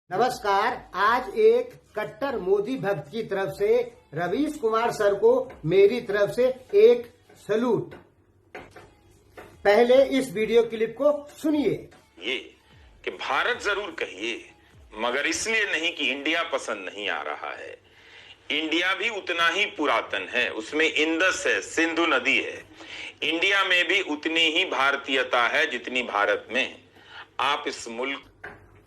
नमस्कार। आज एक कट्टर मोदी भक्त की तरफ से रवीश कुमार सर को मेरी तरफ से एक सलूट। पहले इस वीडियो क्लिप को सुनिए। ये कि भारत जरूर कहिए, मगर इसलिए नहीं कि इंडिया पसंद नहीं आ रहा है। इंडिया भी उतना ही पुरातन है, उसमें इंडस है, सिंधु नदी है। इंडिया में भी उतनी ही भारतीयता है जितनी भारत में। आप इस मुल्क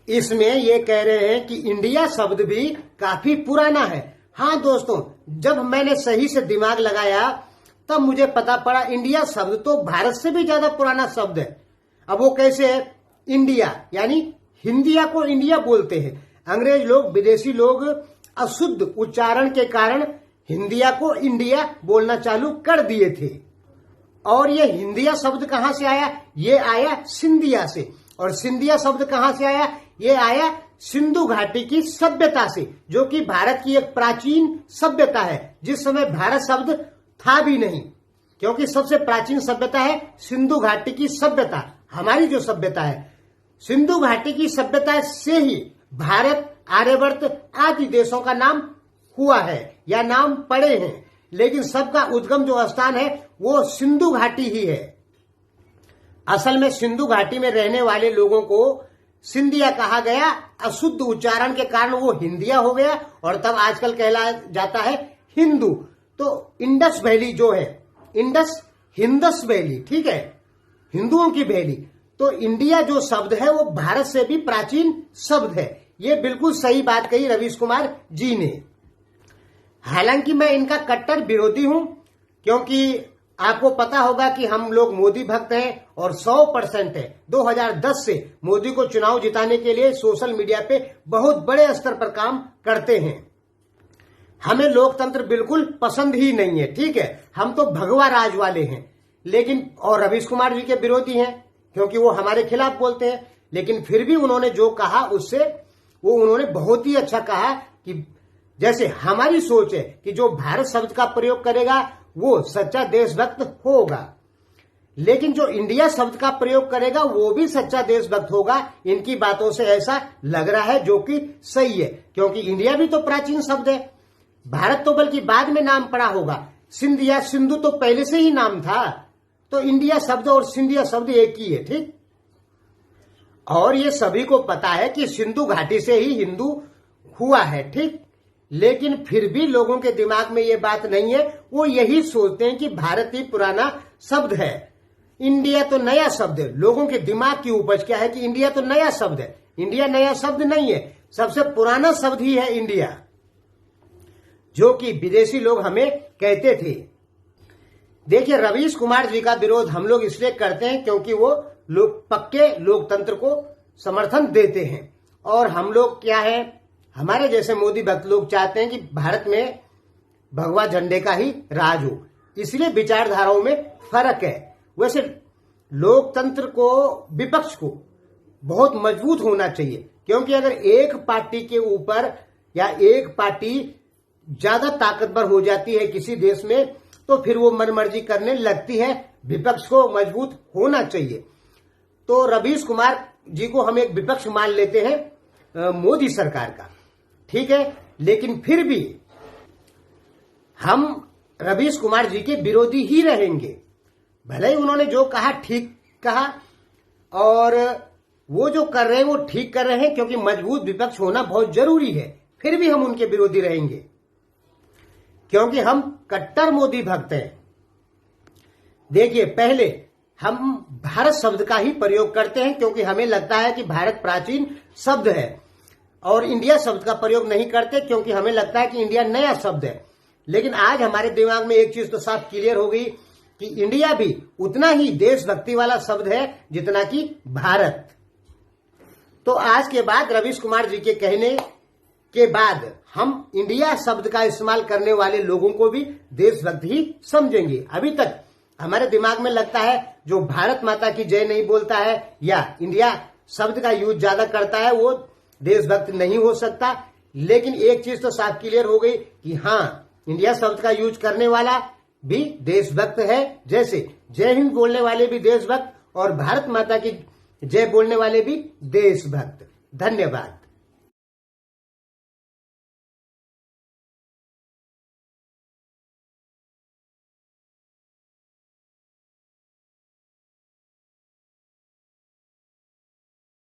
इसमें ये कह रहे हैं कि इंडिया शब्द भी काफी पुराना है। हाँ दोस्तों, जब मैंने सही से दिमाग लगाया तब मुझे पता पड़ा इंडिया शब्द तो भारत से भी ज्यादा पुराना शब्द है। अब वो कैसे है? इंडिया यानी हिंदिया को इंडिया बोलते हैं। अंग्रेज लोग, विदेशी लोग अशुद्ध उच्चारण के कारण हिंदिया को इंडिया बोलना चालू कर दिए थे। और ये हिंदिया शब्द कहां से आया? ये आया सिंधिया से। और सिंधिया शब्द कहां से आया? ये आया सिंधु घाटी की सभ्यता से, जो कि भारत की एक प्राचीन सभ्यता है, जिस समय भारत शब्द था भी नहीं, क्योंकि सबसे प्राचीन सभ्यता है सिंधु घाटी की सभ्यता। हमारी जो सभ्यता है सिंधु घाटी की सभ्यता से ही भारत, आर्यवर्त आदि देशों का नाम हुआ है या नाम पड़े हैं, लेकिन सबका उद्गम जो स्थान है वो सिंधु घाटी ही है। असल में सिंधु घाटी में रहने वाले लोगों को सिंधिया कहा गया। अशुद्ध उच्चारण के कारण वो हिंदिया हो गया और तब आजकल कहला जाता है हिंदू। तो इंडस वैली जो है, हिंदस वैली, ठीक है, हिंदुओं की वैली। तो इंडिया जो शब्द है वो भारत से भी प्राचीन शब्द है। ये बिल्कुल सही बात कही रवीश कुमार जी ने। हालांकि मैं इनका कट्टर विरोधी हूं, क्योंकि आपको पता होगा कि हम लोग मोदी भक्त हैं और 100% है। 2010 से मोदी को चुनाव जिताने के लिए सोशल मीडिया पे बहुत बड़े स्तर पर काम करते हैं। हमें लोकतंत्र बिल्कुल पसंद ही नहीं है, ठीक है, हम तो भगवा राज वाले हैं। लेकिन और रवीश कुमार जी के विरोधी हैं, क्योंकि वो हमारे खिलाफ बोलते हैं। लेकिन फिर भी उन्होंने जो कहा उससे उन्होंने बहुत ही अच्छा कहा कि जैसे हमारी सोच है कि जो भारत शब्द का प्रयोग करेगा वो सच्चा देशभक्त होगा, लेकिन जो इंडिया शब्द का प्रयोग करेगा वो भी सच्चा देशभक्त होगा। इनकी बातों से ऐसा लग रहा है, जो कि सही है, क्योंकि इंडिया भी तो प्राचीन शब्द है। भारत तो बल्कि बाद में नाम पड़ा होगा। सिंधिया, सिंधु तो पहले से ही नाम था। तो इंडिया शब्द और सिंधिया शब्द एक ही है, ठीक। और ये सभी को पता है कि सिंधु घाटी से ही हिंदू हुआ है, ठीक। लेकिन फिर भी लोगों के दिमाग में ये बात नहीं है। वो यही सोचते हैं कि भारत ही पुराना शब्द है, इंडिया तो नया शब्द है। लोगों के दिमाग की उपज क्या है कि इंडिया तो नया शब्द है। इंडिया नया शब्द नहीं है, सबसे पुराना शब्द ही है इंडिया, जो कि विदेशी लोग हमें कहते थे। देखिए, रवीश कुमार जी का विरोध हम लोग इसलिए करते हैं क्योंकि वो लोग पक्के लोकतंत्र को समर्थन देते हैं। और हम लोग क्या है, हमारे जैसे मोदी भक्त लोग चाहते हैं कि भारत में भगवा झंडे का ही राज हो। इसलिए विचारधाराओं में फर्क है। वैसे लोकतंत्र को, विपक्ष को बहुत मजबूत होना चाहिए, क्योंकि अगर एक पार्टी के ऊपर या एक पार्टी ज्यादा ताकतवर हो जाती है किसी देश में, तो फिर वो मनमर्जी करने लगती है। विपक्ष को मजबूत होना चाहिए। तो रवीश कुमार जी को हम एक विपक्ष मान लेते हैं मोदी सरकार का, ठीक है। लेकिन फिर भी हम रवीश कुमार जी के विरोधी ही रहेंगे। भले ही उन्होंने जो कहा ठीक कहा, और वो जो कर रहे हैं वो ठीक कर रहे हैं, क्योंकि मजबूत विपक्ष होना बहुत जरूरी है। फिर भी हम उनके विरोधी रहेंगे, क्योंकि हम कट्टर मोदी भक्त हैं। देखिए, पहले हम भारत शब्द का ही प्रयोग करते हैं, क्योंकि हमें लगता है कि भारत प्राचीन शब्द है। और इंडिया शब्द का प्रयोग नहीं करते, क्योंकि हमें लगता है कि इंडिया नया शब्द है। लेकिन आज हमारे दिमाग में एक चीज तो साफ क्लियर हो गई कि इंडिया भी उतना ही देशभक्ति वाला शब्द है जितना कि भारत। तो आज के बाद रवीश कुमार जी के कहने के बाद हम इंडिया शब्द का इस्तेमाल करने वाले लोगों को भी देशभक्त ही समझेंगे। अभी तक हमारे दिमाग में लगता है जो भारत माता की जय नहीं बोलता है या इंडिया शब्द का यूज ज्यादा करता है वो देशभक्त नहीं हो सकता। लेकिन एक चीज तो साफ क्लियर हो गई कि हाँ, इंडिया शब्द का यूज करने वाला भी देशभक्त है। जैसे जय हिंद बोलने वाले भी देशभक्त और भारत माता की जय बोलने वाले भी देशभक्त। धन्यवाद।